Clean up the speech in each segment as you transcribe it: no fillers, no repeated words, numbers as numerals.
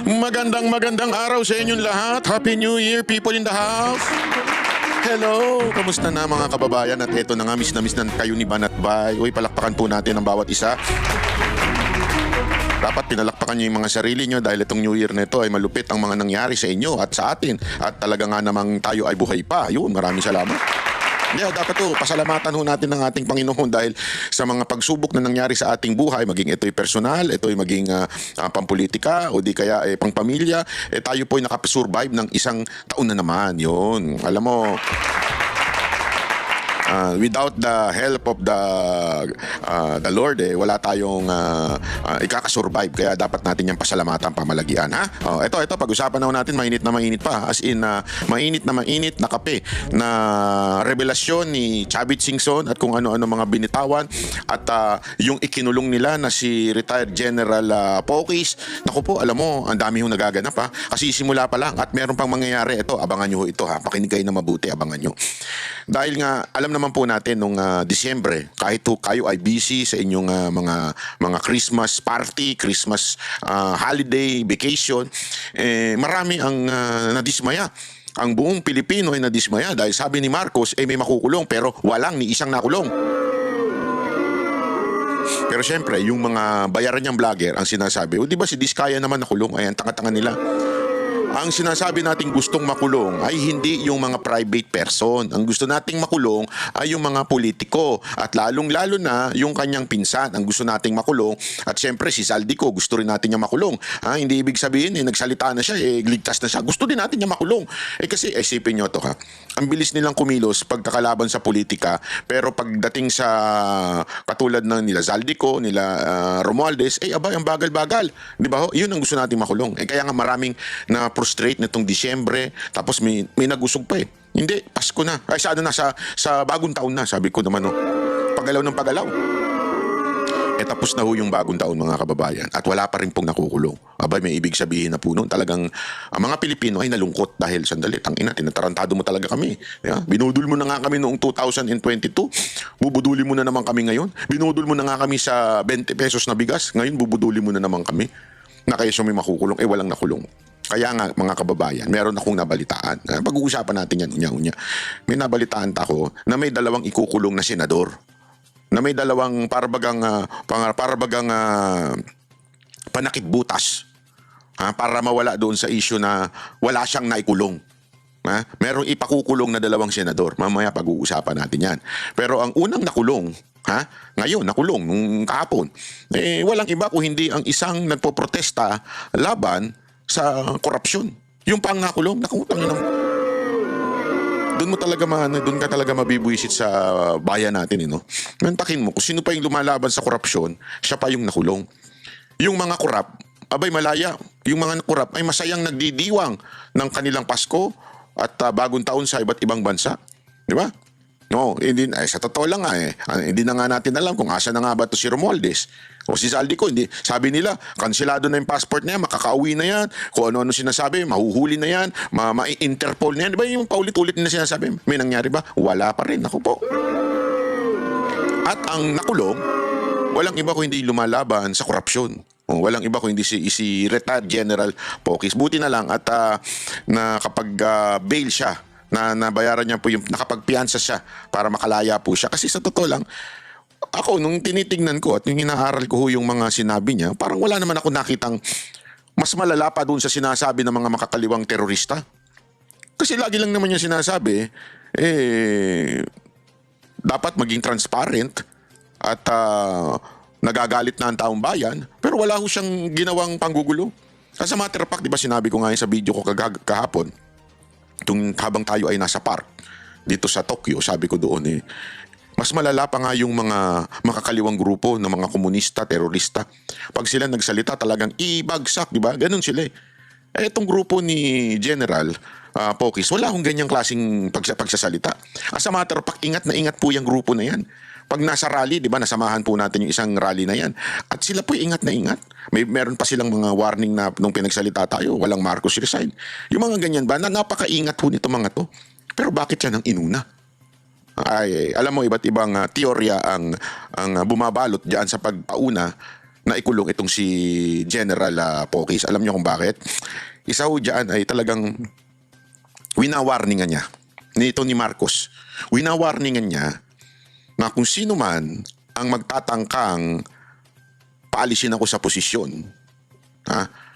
Magandang araw sa inyong lahat. Happy New Year, people in the house. Hello! Kamusta na mga kababayan? At eto na nga, miss na kayo ni Banat Bay. Uy, palakpakan po natin ang bawat isa. Dapat pinalakpakan nyo yung mga sarili nyo dahil itong New Year na ito ay malupit ang mga nangyari sa inyo at sa atin. At talaga nga namang tayo ay buhay pa. Yun, maraming salamat. Yeah, dapat to, pasalamatan ho natin ng ating Panginoon dahil sa mga pagsubok na nangyari sa ating buhay, maging ito'y personal, ito'y maging pampolitika o di kaya pangpamilya, tayo po'y nakasurvive ng isang taon na naman. Yun, alam mo, without the help of the Lord, wala tayong ikakasurvive. Kaya dapat natin yung pasalamatan, pamalagian. Ha? Ito, pag-usapan na natin, mainit pa. As in, mainit na kape na revelasyon ni Chavit Singson at kung ano-ano mga binitawan. At yung ikinulong nila na si retired General Pokis. Naku po, alam mo, ang dami yung nagaganap ha. Kasi simula pa lang at meron pang mangyayari. Ito, abangan nyo ito ha. Pakinig kayo na mabuti, abangan nyo. Dahil nga, alam naman po natin nung Disyembre, kahit kayo ay busy sa inyong mga Christmas party, Christmas holiday, vacation, marami ang nadismaya. Ang buong Pilipino ay nadismaya dahil sabi ni Marcos, may makukulong pero walang ni isang nakulong. Pero syempre, yung mga bayaran niyang vlogger ang sinasabi, di ba si Diskaya naman nakulong? Ayan, tanga-tanga nila. Ang sinasabi nating gustong makulong ay hindi yung mga private person. Ang gusto nating makulong ay yung mga politiko. At lalong-lalo na yung kanyang pinsan. Ang gusto nating makulong. At syempre si Zaldico, gusto rin natin niya makulong. Hindi ibig sabihin, nagsalita na siya, ligtas na siya. Gusto din natin niya makulong. Kasi isipin nyo to ha. Ang bilis nilang kumilos pagkakalaban sa politika. Pero pagdating sa katulad ng nila Zaldico, nila Romualdez, abay, ang bagal-bagal. Di ba ho? Yun ang gusto nating makulong. Kaya nga maraming na frustrate nitong Disyembre, tapos may nagusog pa Hindi, Pasko na. Ay, sa bagong taon na, sabi ko naman, pagalaw ng pagalaw. Tapos na ho yung bagong taon, mga kababayan, at wala pa rin pong nakukulong. Abay, may ibig sabihin na po noon, talagang ang mga Pilipino ay nalungkot dahil, sandali, tangina, tinatarantado mo talaga kami. Yeah? Binudol mo na nga kami noong 2022, bubuduli mo na naman kami ngayon. Binudol mo na nga kami sa 20 pesos na bigas, ngayon bubuduli mo na naman kami. Na kayo may makukulong, walang nakulong. Kaya nga mga kababayan, meron akong nabalitaan. Pag-uusapan natin yan, unya-unya. May nabalitaan ako na may dalawang ikukulong na senador. Na may dalawang parabagang panakipbutas. Para mawala doon sa issue na wala siyang naikulong. Merong ipakukulong na dalawang senador. Mamaya pag-uusapan natin yan. Pero ang unang nakulong, ngayon, nakulong, nung kahapon, walang iba kung hindi ang isang nagpoprotesta laban sa korupsyon. Yung pang nakulong, nakutang na. Doon ka talaga mabibwisit sa bayan natin, Nantakin mo, kung sino pa yung lumalaban sa korupsyon, siya pa yung nakulong. Yung mga korap, abay malaya. Yung mga korap ay masayang nagdidiwang ng kanilang Pasko at bagong taon sa iba't ibang bansa. Di ba? No, sa totoo lang hindi na nga natin alam kung asa na nga ba ito si Romualdez o si Zaldico. Sabi nila, kansilado na yung passport niya, makakauwi na yan, kung ano-ano sinasabi, mahuhuli na yan, ma-Interpol na yan. Di ba yung paulit-ulit na sinasabi? May nangyari ba? Wala pa rin. Ako po. At ang nakulong, walang iba kung hindi lumalaban sa korupsyon. Walang iba kung hindi si retired General Pokis. Buti na lang at na kapag bail siya, na nabayaran niya po yung nakapagpiyansa siya para makalaya po siya. Kasi sa totoo lang, ako nung tinitingnan ko at yung inaaral ko yung mga sinabi niya, parang wala naman ako nakitang mas malala pa doon sa sinasabi ng mga makakaliwang terorista. Kasi lagi lang naman niya sinasabi, dapat maging transparent at nagagalit na ang taong bayan, pero wala ho siyang ginawang panggugulo. As a matter of fact, di ba sinabi ko nga sa video ko kahapon, habang tayo ay nasa park dito sa Tokyo, sabi ko doon mas malala pa nga yung mga makakaliwang grupo ng mga komunista, terorista. Pag sila nagsalita talagang ibagsak, di ba? Ganun sila itong grupo ni General Pokis, wala akong ganyang klaseng pagsasalita. As a matter of fact, ingat na ingat po yung grupo na yan. Pag nasa rally, di ba, nasamahan po natin yung isang rally na yan. At sila po ingat na ingat. Meron pa silang mga warning na nung pinagsalita tayo, walang Marcos resign. Yung mga ganyan ba, napakaingat po nito mga to. Pero bakit yan ang inuna? Alam mo, iba't ibang teorya ang bumabalot diyan sa pagpauna naikulong itong si General Pocis. Alam niyo kung bakit? Isa ho dyan ay talagang winawarningan niya nito ni Marcos. Winawarningan niya na kung sino man ang magtatangkang paalisin ako sa posisyon,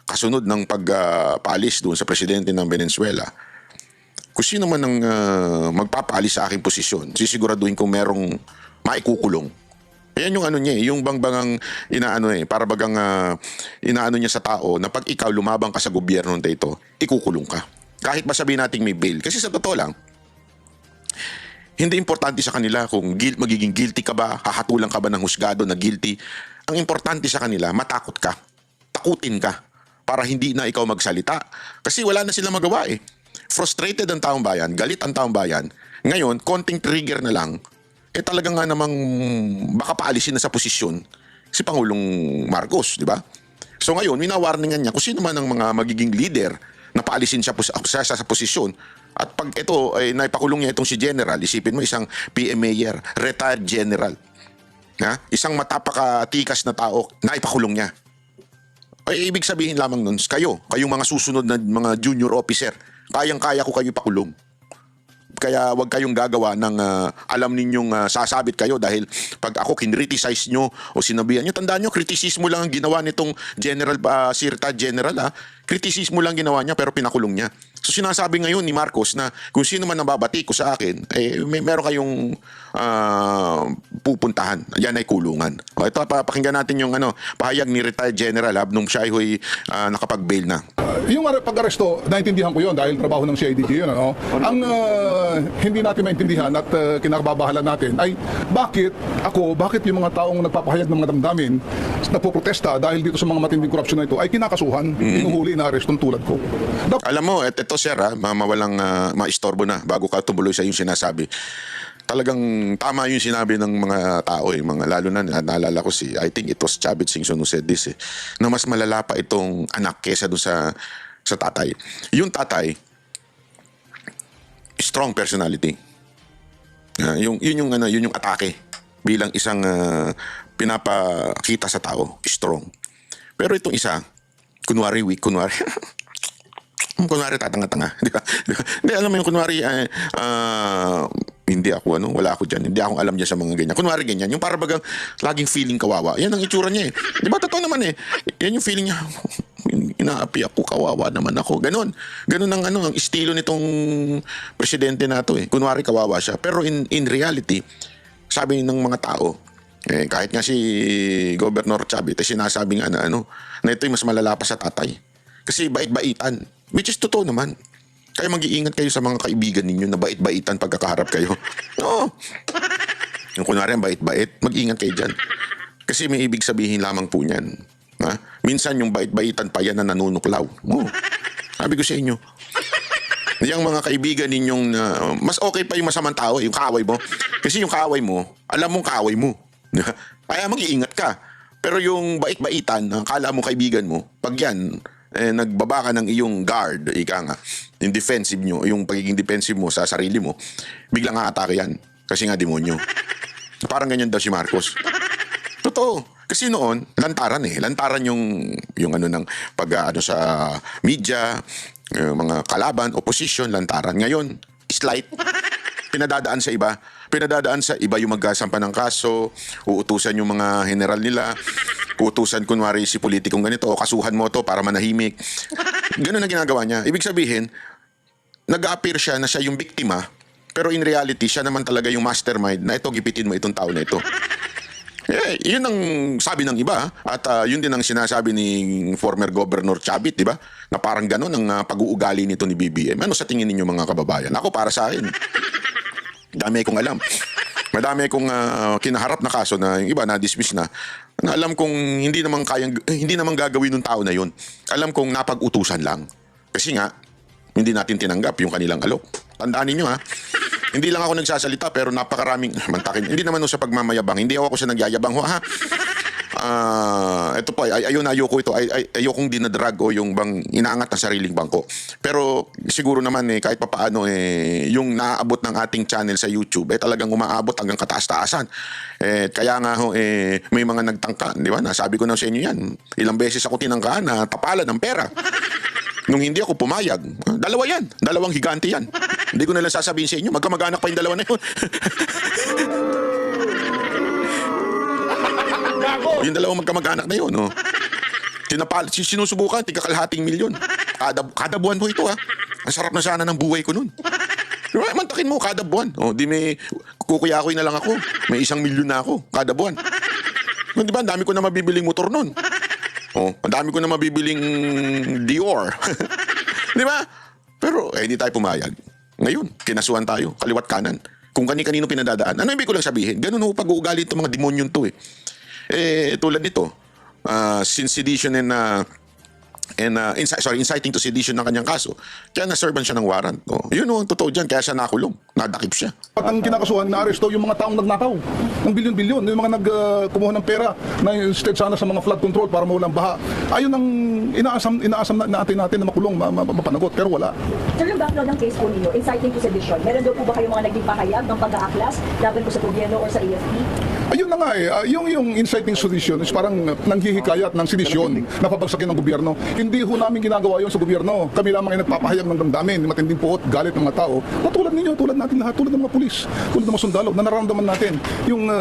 kasunod ng pagpaalis doon sa presidente ng Venezuela, kung sino man ang magpapaalis sa aking posisyon, sisiguraduhin kong merong maikukulong. Ayan yung ano niya, yung bangbangang inaano para bagang inaano niya sa tao na pag ikaw lumabang ka sa gobyerno nito, ikukulong ka. Kahit ba sabihin nating may bail. Kasi sa totoo lang, hindi importante sa kanila kung magiging guilty ka ba, hahatulan ka ba ng husgado na guilty. Ang importante sa kanila, matakot ka. Takutin ka para hindi na ikaw magsalita. Kasi wala na silang magawa eh. Frustrated ang taong bayan, galit ang taong bayan. Ngayon, konting trigger na lang, talagang nga namang baka paalisin na sa posisyon si Pangulong Marcos, di ba? So ngayon, winawarningan niya kung sino man ang mga magiging leader na paalisin siya sa posisyon. At pag ito ay naipakulong niya itong si General, isipin mo isang PM Mayor, retired general, isang matapakatikas na tao, naipakulong niya. Ay ibig sabihin lamang nun, kayong mga susunod na mga junior officer, kayang-kaya ko kayo pakulong. Kaya wag kayong gagawa ng alam ninyong sasabit kayo dahil pag ako kinriticize nyo o sinabihan nyo, tandaan nyo, kritisismo lang ang ginawa nitong general, si retired general, kritisismo lang ginawa niya pero pinakulong niya. So sinasabi ngayon ni Marcos na kung sino man nababati ko sa akin, meron kayong pupuntahan. Yan ay kulungan. O ito, pakinggan natin yung pahayag ni retired general nung siya ay nakapag-bail na. Yung pag-aresto, naintindihan ko yun dahil trabaho ng CIDG yun. Ang hindi natin maintindihan at kinakababahala natin ay bakit yung mga taong nagpapahayag ng mga damdamin nagpoprotesta dahil dito sa mga matinding korupsyon na ito ay kinakasuhan, inuhuli na arestong tulad ko. Alam mo, ito sir, mawalang maistorbo na bago ka tumuloy sa yung sinasabi. Talagang tama yung sinabi ng mga tao lalo na naalala ko I think it was Chavit Singson who said this na mas malala pa itong anak kesa doon sa tatay. Yung tatay, strong personality. Yun yung atake bilang isang pinapakita sa tao, strong. Pero itong isa, kunwari weak, kunwari tatanga-tanga. Di ba? Hindi, alam mo yung kunwari, hindi ako, wala ako dyan. Hindi akong alam dyan sa mga ganyan. Kunwari ganyan, yung para bagang laging feeling kawawa. Yan ang itsura niya eh. Di ba? Totoo naman eh. Yan yung feeling niya. Inaapi ako, kawawa naman ako. Ganon ang estilo nitong presidente na to eh. Kunwari kawawa siya. Pero in reality, sabi ng mga tao, kahit nga si Governor Chavit, sinasabi nga na ito'y mas malala pa sa tatay. Kasi bait-baitan. Which is totoo naman. Kaya mag-iingat kayo sa mga kaibigan ninyo na bait-baitan pagkakaharap kayo. No. Yung kunwari ang bait-bait, mag-iingat kayo dyan. Kasi may ibig sabihin lamang po niyan. Minsan yung bait-baitan pa yan na nanunuklaw. Sabi ko sa inyo. Yung mga kaibigan ninyong mas okay pa yung masamang tao, yung kaaway mo. Kasi yung kaaway mo, alam mong kaaway mo. Kaya mag-iingat ka. Pero yung bait-baitan, akala mo kaibigan mo, pag yan, nagbaba ka ng iyong guard, yung defensive nyo, yung pagiging defensive mo sa sarili mo, biglang aatake yan. Kasi nga demonyo. Parang ganyan daw si Marcos. Totoo. Kasi noon, lantaran Lantaran yung ng pag sa media, mga kalaban, opposition, lantaran. Ngayon, slight. Pinadadaan sa iba yung magkasampa ng kaso, uutusan yung mga general nila, uutusan kunwari si politikong ganito, o kasuhan mo to para manahimik. Ganun ang ginagawa niya. Ibig sabihin, nag-appear siya na siya yung biktima, pero in reality, siya naman talaga yung mastermind na ito, gipitin mo itong tao na ito. Yun ang sabi ng iba. At yun din ang sinasabi ni former Governor Chavit, di ba? Na parang ganun ang pag-uugali nito ni BBM. Ano sa tingin ninyo mga kababayan? Ako para sa akin, dami kong alam. Madami kong kinaharap na kaso na yung iba na-dismiss na alam kong hindi naman gagawin ng tao na yun. Alam kong napag-utusan lang. Kasi nga, hindi natin tinanggap yung kanilang alok. Tandaan ninyo hindi lang ako nagsasalita pero napakaraming mantakin. Hindi naman sa pagmamayabang. Hindi ako sa nagyayabang ito po, ayoko ito, ayokong dinadrag o yung bang inaangat na sariling bangko. Pero siguro naman kahit papaano yung naaabot ng ating channel sa YouTube talagang umaabot hanggang kataas-taasan. Kaya nga may mga nagtangka, di ba? Nasabi ko na sa inyo yan. Ilang beses ako tinangkaan na tapalan ng pera. Nung hindi ako pumayag, dalawa yan, dalawang higante yan. Hindi ko na lang sasabihin sa inyo, magkamag-anak pa yung dalawa na yun. Yung dalawang magkamag-anak na yun, sinusubukan, tigakalahating milyon. Kada buwan mo ito, ha. Ang sarap na sana ng buhay ko nun. Diba? Mantakin mo, kada buwan. Di may kukuyakoy na lang ako. May 1 milyon na ako, kada buwan. Diba, ang dami ko na mabibiling motor nun. Ang dami ko na mabibiling Dior. Diba? Pero, hindi tayo pumayag. Ngayon, kinasuhan tayo, kaliwat kanan. Kung kani-kanino pinadadaan. Ano ibig ko lang sabihin? Ganun pag-uugali itong mga demonyon to tulad nito, since sedition inciting to sedition ng kanyang kaso, kaya na-servan siya ng warrant. Yun ang totoo dyan, kaya siya nakulong, nadakip siya. At ang kinakasuhan, na-aresto yung mga taong nagnakaw ng bilyon-bilyon, yung mga kumuha ng pera na instead sana sa mga flood control para mawalang baha. Ayun ang inaasam natin na makulong, mapanagot, pero wala. Sir, yung background ng case po ninyo, inciting to sedition, meron daw po ba kayong mga naging pahayag ng pag-aaklas laban po sa gobyerno or sa AFP? Ayun na nga yung inciting sedition is parang nanghihikayat ng sedisyon na pabagsakin ng gobyerno. Hindi ho namin ginagawa yun sa gobyerno. Kami lamang ay nagpapahayag ng damdamin, matinding puot, galit ng mga tao. Tulad ninyo, tulad natin lahat, tulad ng mga pulis, tulad ng mga sundalo, na nararamdaman natin yung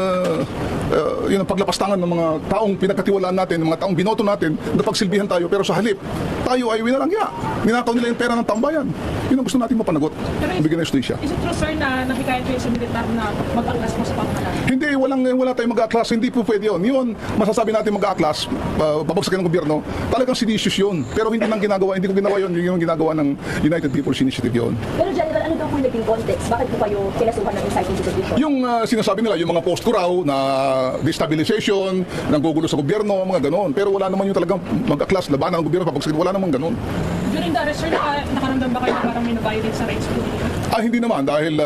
paglapastangan ng mga taong pinagkatiwalaan natin, ng mga taong binoto natin, na pagsilbihan tayo, pero sa halip, tayo ay winalangya. Ninakaw nila yung pera ng tambayan. Yun ang gusto natin mapanagot. Bigyan ng justisya. Is it true, sir, na nakikayat kayo sa militar na mag-aklas mo sa pamahalaan? Hindi, wala tayong mag-aaklas. Hindi po pwede yun. Yun, masasabi natin mag-aaklas, babagsakin ng gobyerno, talagang seditious yun. Pero hindi ko ginawa yun. Yung ginagawa ng United People's Initiative yun. Pero General, ano daw po yung naging context? Bakit po kayo kinasuhan ng inciting to sedition? Yung sinasabi nila, yung mga post ko raw na destabilization, nanggugulo sa gobyerno, mga ganon. Pero wala naman yung talagang mag-aaklas, labanan ng gobyerno, babagsakin. Wala naman ganon. During the arrest, sir, nakaramdam ba kayo na parang may na-violate sa rights po ninyo? Hindi naman dahil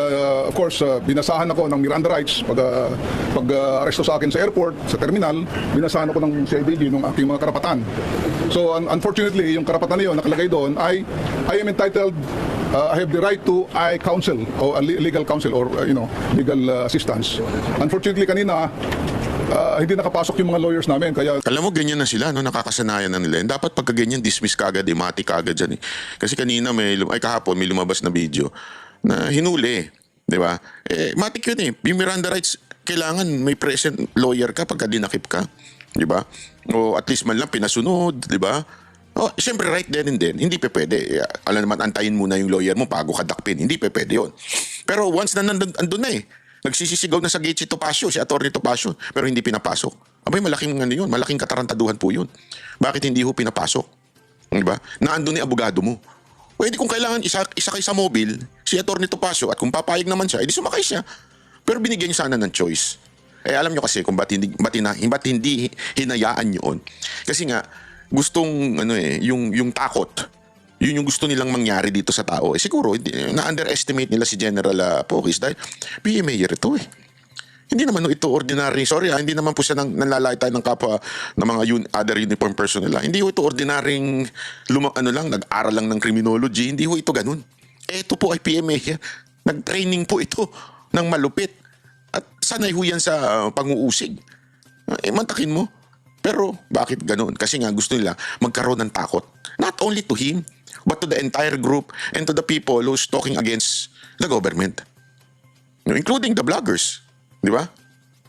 of course binasahan ako ng Miranda rights pag aresto sa akin sa airport, sa terminal, binasahan ako ng CIDG ng aking mga karapatan. So unfortunately, yung karapatan na yun nakalagay doon ay I am entitled I have the right to counsel or legal counsel or legal assistance. Unfortunately kanina hindi nakapasok yung mga lawyers namin kaya Alam mo, ganyan na sila, nakakasanayan na nila. Dapat pagka ganyan, dismiss kagad, mati kagad dyan. Kasi kanina, kahapon, may lumabas na video na hinuli, di ba? Matik yun Yung Miranda rights, kailangan may present lawyer ka pagka dinakip ka, di ba? O at least man lang pinasunod, di ba? Siyempre, right then and then, hindi pwede. Alam naman, antayin muna yung lawyer mo bago ka dakpin. Hindi pwede yun. Pero once na andun na nagsisisigaw na sa gate si Topacio, si Atty. Topacio, pero hindi pinapasok. Abay, malaking yun, malaking katarantaduhan po yun. Bakit hindi ho pinapasok? Di ba? Naandun ni abogado mo. Pwede kung kailangan isa kay sa mobile, si Atty. Topacio, at kung papayag naman siya, edi sumakay siya. Pero binigyan niyo sana ng choice. Alam niyo kasi kung ba't hindi hinayaan yun. Kasi nga, gustong, yung takot, yun yung gusto nilang mangyari dito sa tao. Siguro, na-underestimate nila si General Pocis dahil PMA ito Hindi naman ito ordinary, hindi naman po siya nanlalait tayo ng kapwa ng mga other uniform personnel. Hindi ho ito ordinaryong nag-aral lang ng criminology. Hindi ho ito ganun. Ito po ay PMA. Nag-training po ito ng malupit. At sanay ho yan sa pang-uusig. Mantakin mo. Pero bakit ganun? Kasi nga gusto nila magkaroon ng takot. Not only to him, but to the entire group and to the people who's talking against the government. Including the vloggers. Di ba?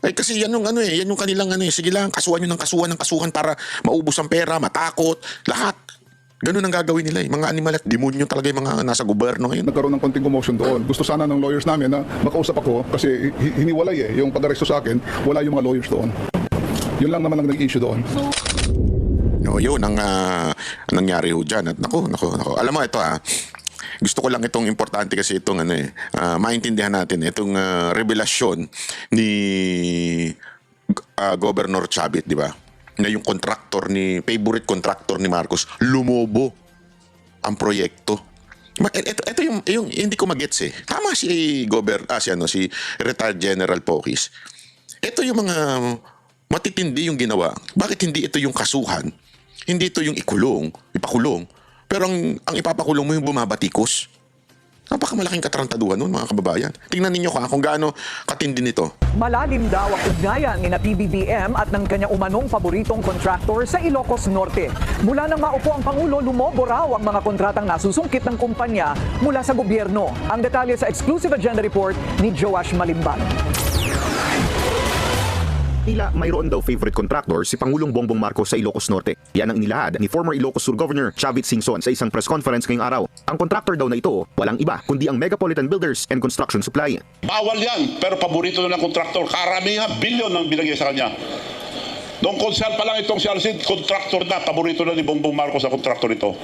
Kasi yan yung yan yung kanilang sige lang, kasuhan nyo ng kasuhan para maubos ang pera, matakot, lahat. Ganun ang gagawin nila Mga animal at demonyo talaga yung mga nasa gobyerno ngayon. nagkaroon ng konting commotion doon. Gusto sana ng lawyers namin na makausap ako kasi hiniwalay yung pag-aresto sa akin, wala yung mga lawyers doon. Yun lang naman ang nag-issue doon. Yun ang nangyari ho dyan. At naku. Alam mo, ito gusto ko lang itong importante kasi itong maintindihan natin itong revelasyon ni Governor Chavit, di ba? Na yung favorite contractor ni Marcos, lumobo ang proyekto. Ito yung hindi ko magets Tama si si retired General Pocis. Ito yung mga matitindi yung ginawa. Bakit hindi ito yung kasuhan? Hindi ito yung ipakulong. Pero ang ipapakulong mo yung bumabatikos. Napakamalaking katarantaduhan nun, mga kababayan. Tingnan ninyo kung gaano katindi nito. Malalim daw ang ugnayan ni na PBBM at ng kanyang umanong paboritong contractor sa Ilocos Norte. Mula nang maupo ang Pangulo, lumobo raw ang mga kontratang nasusungkit ng kumpanya mula sa gobyerno. Ang detalye sa exclusive agenda report ni Joash Malimban. Tila mayroon daw favorite contractor si Pangulong Bongbong Marcos sa Ilocos Norte. Yan ang inilahad ni former Ilocos Sur Governor Chavit Singson sa isang press conference ngayong araw. Ang contractor daw na ito, walang iba kundi ang Megapolitan Builders and Construction Supply. Bawal yan, pero paborito na ng kontraktor. Karamihan, bilyon ang binigay sa kanya. Noong konsel pa lang itong si Alcid, kontraktor na, paborito na ni Bongbong Marcos sa kontraktor ito.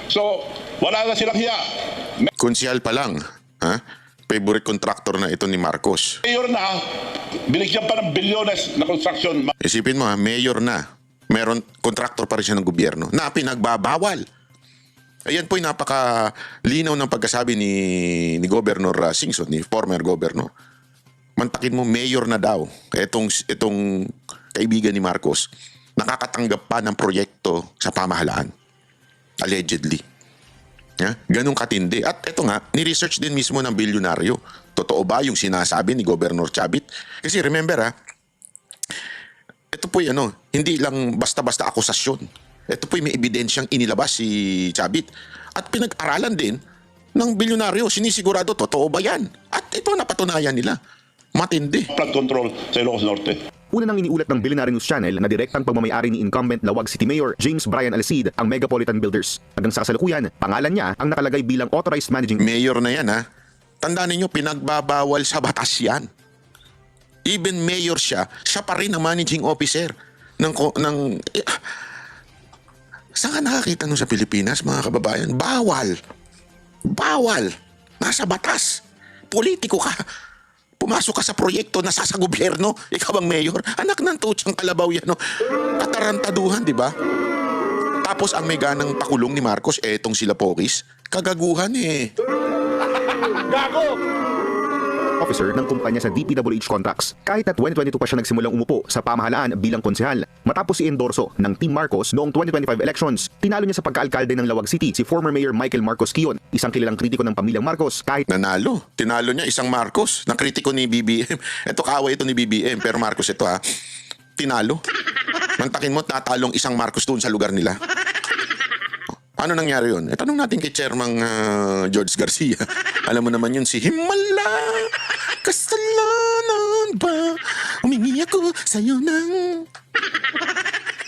So, wala na silang hiya. Konsyal pa lang, ha? Favorite contractor na ito ni Marcos. Mayor na, binigyan pa ng bilyones na construction. Isipin mo ha, mayor na. Meron, contractor pa rin siya ng gobyerno na pinagbabawal. Ayan po yung napakalinaw ng pagkasabi ni Governor Singson, ni former governor. Mantakin mo, mayor na daw. Itong kaibigan ni Marcos, nakakatanggap pa ng proyekto sa pamahalaan. Allegedly. Ganong katindi. At ito nga, ni-research din mismo ng bilyonaryo. Totoo ba yung sinasabi ni Governor Chavit? Kasi remember ito po'y hindi lang basta-basta akusasyon. Ito po'y may ebidensyang inilabas si Chavit. At pinag-aralan din ng bilyonaryo. Sinisigurado, totoo ba yan? At ito napatunayan nila. Matindi. Flood control sa Ilocos Norte. Una nang iniulat ng Billionaire News Channel na direktang pagmamayari ni incumbent Lawag City Mayor James Brian Alcid ang Megapolitan Builders. Hanggang sa kasalukuyan, pangalan niya ang nakalagay bilang authorized managing Mayor na yan ha. Tandaan ninyo, pinagbabawal sa batas yan. Even mayor siya pa rin ang managing officer saan ka nakakita nun sa Pilipinas, mga kababayan? Bawal. Bawal. Nasa batas. Politiko ka. Pumasok ka sa proyekto, nasa sa gobyerno, ikaw ang mayor. Anak ng tutsang kalabaw yan. Katarantaduhan, di ba? Tapos ang may ganang pakulong ni Marcos, etong sila Pokis, kagaguhan officer ng kumpanya sa DPWH Contracts. Kahit na 2022 pa siya nagsimulang umupo sa pamahalaan bilang konsehal. Matapos i-endorso ng Team Marcos noong 2025 elections, tinalo niya sa pagkaalkalde ng Lawag City si former Mayor Michael Marcos Kion, isang kilalang kritiko ng pamilyang Marcos. Kahit Nanalo. Tinalo niya isang Marcos na kritiko ni BBM. Ito kaaway ito ni BBM, pero Marcos ito ha. Tinalo. Mantakin mo, natalong isang Marcos doon sa lugar nila. Ano nangyari yun? Tanong natin kay Chairman George Garcia. Alam mo naman yun si Himala, kasalanan ba? Humingi ako sa'yo ng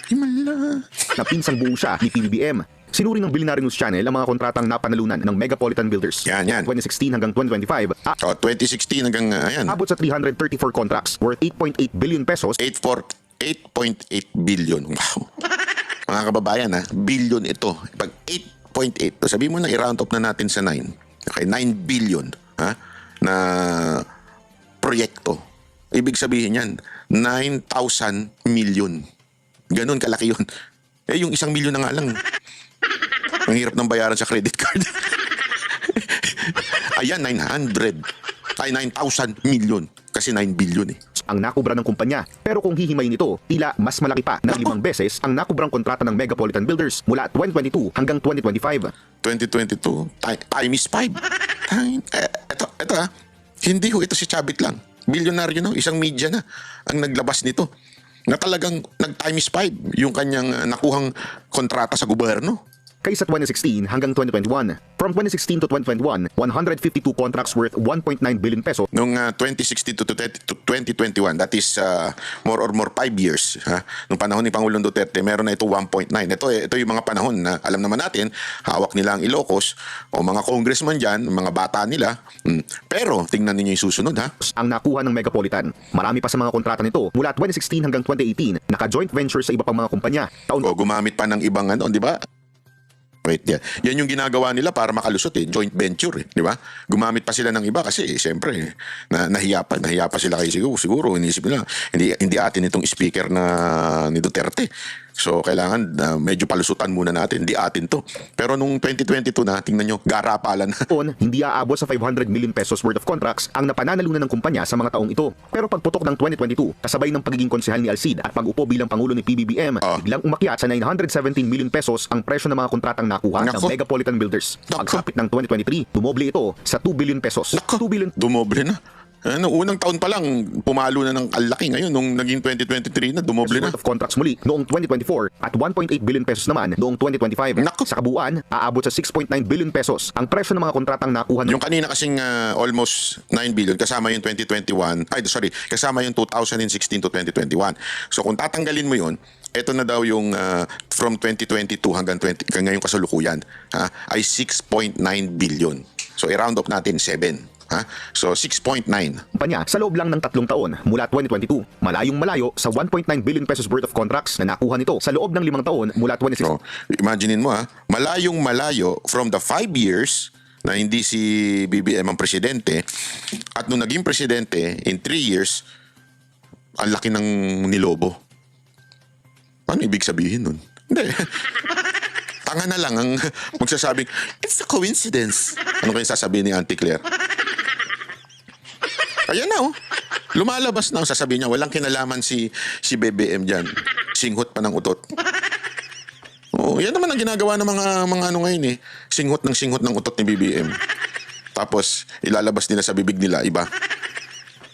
Himala. napinsang buo siya ni PBBM. Sinuri ng Billionaire News Channel ang mga kontratang napanalunan ng Megapolitan Builders. Yan. 2016 hanggang 2025. 2016 hanggang, ayan, Abot sa 334 contracts worth 8.8 billion pesos. 8.8 billion. Wow. Mga kababayan billion ito. Pag 8.8, so sabihin mo na i-round up na natin sa 9. Okay, 9 billion na proyekto. Ibig sabihin yan, 9,000 million. Ganon kalaki yun. Yung 1 milyon na nga lang. Ang hirap ng bayaran sa credit card. Ayan, 900. Ay, 9,000 million. Kasi 9 billion Ang nakubra ng kumpanya. Pero kung hihimayin ito, tila mas malaki pa ng 5 beses ang nakubrang kontrata ng Megapolitan Builders mula 2022 hanggang 2025. 2022, time is 5. Ito hindi ito si Chavit lang. Bilyonaryo isang media na ang naglabas nito. Na talagang nag-time is 5 yung kanyang nakuhang kontrata sa gobyerno. Kaysa 2016 hanggang 2021. From 2016 to 2021, 152 contracts worth 1.9 billion peso. Noong 2016 to 2021, that is more 5 years. Noong panahon ni Pangulong Duterte, meron na ito 1.9. Ito yung mga panahon na alam naman natin, hawak nila ang Ilocos, o mga congressman dyan, mga bata nila. Pero, tingnan ninyo yung susunod Ang nakuha ng Megapolitan. Marami pa sa mga kontrata nito mula 2016 hanggang 2018, naka-joint venture sa iba pang mga kumpanya. O gumamit pa ng ibang di ba? Wait, yan yung ginagawa nila para makalusot joint venture di ba? Gumamit pa sila ng iba kasi siyempre nahiya pa sila kay siguro inisip nila hindi atin itong speaker na ni Duterte. So kailangan medyo palusutan muna natin, di atin to. Pero nung 2022 na, tingnan nyo, garapalan na. Hindi aabot sa 500 million pesos worth of contracts ang napananalunan ng kumpanya sa mga taong ito. Pero pagputok ng 2022, kasabay ng pagiging konsehal ni Alcid at pag-upo bilang pangulo ni PBBM, biglang umakyat sa 917 million pesos ang presyo ng mga kontratang nakuha ng Nako. Megapolitan Builders. Nako. Pagsapit ng 2023, dumoble ito sa 2 billion pesos. 2 billion Dumoble na. Noong unang taon pa lang, pumalo na ng alaki. Ngayon, nung naging 2023 na, dumoble na. worth of contracts muli noong 2024 at 1.8 billion pesos naman noong 2025. Nako. Sa kabuuan, aabot sa 6.9 billion pesos ang presyo ng mga kontratang nakuha Yung kanina kasing almost 9 billion, kasama yung 2021, kasama yung 2016 to 2021. So kung tatanggalin mo yun, ito na daw yung from 2022 hanggang ngayong kasalukuyan, ay 6.9 billion. So i-round up natin 7. So 6.9. kumpanya sa loob lang ng 3 taon mula 2022. Malayong malayo sa 1.9 billion pesos worth of contracts na nakuha nito sa loob ng 5 taon mula 2016. So, imaginein mo malayong malayo from the 5 years na hindi si BBM ang presidente, at nung naging presidente in 3 years, ang laki ng nilobo. Ano ibig sabihin nun? Hindi. Tanga na lang ang magsasabing, it's a coincidence. Ano kayong sasabihin ni Auntie Claire? Ayan na lumalabas na. Sasabihin niya, walang kinalaman si BBM dyan. Singhot pa ng utot. Yan naman ang ginagawa ng mga ano ngayon Singhot ng utot ni BBM. Tapos, ilalabas nila sa bibig nila, iba.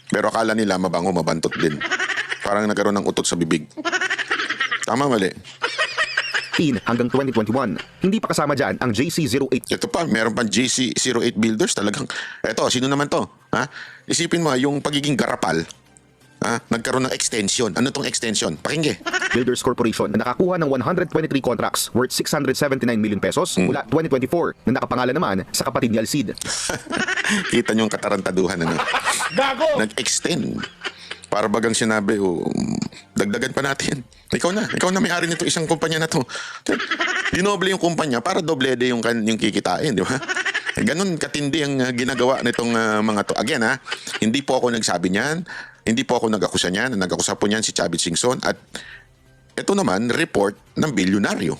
Pero akala nila mabango, mabantot din. Parang nagkaroon ng utot sa bibig. Tama, mali. Hanggang 2021. Hindi pa kasama dyan ang JC08. Ito pa, meron pang JC08 Builders talagang. Eto, sino naman to? Isipin mo, yung pagiging garapal, nagkaroon ng extension. Ano tong extension? Pakingge. Builders Corporation na nakakuha ng 123 contracts worth 679 million pesos mula 2024 na nakapangalan naman sa kapatid ni Alcid. Kita nyo yung katarantaduhan. Gago! Nag-extend. Para bagang sinabi, dagdagan pa natin. Ikaw na may-ari nito isang kumpanya na to. Dinoble yung kumpanya para doblede yung kikitain, di ba? Ganon katindi ang ginagawa nitong mga to. Again, hindi po ako nagsabi niyan. Hindi po ako nag-akusa niyan. Nag-akusa po niyan si Chavit Singson. At ito naman, report ng bilyonaryo.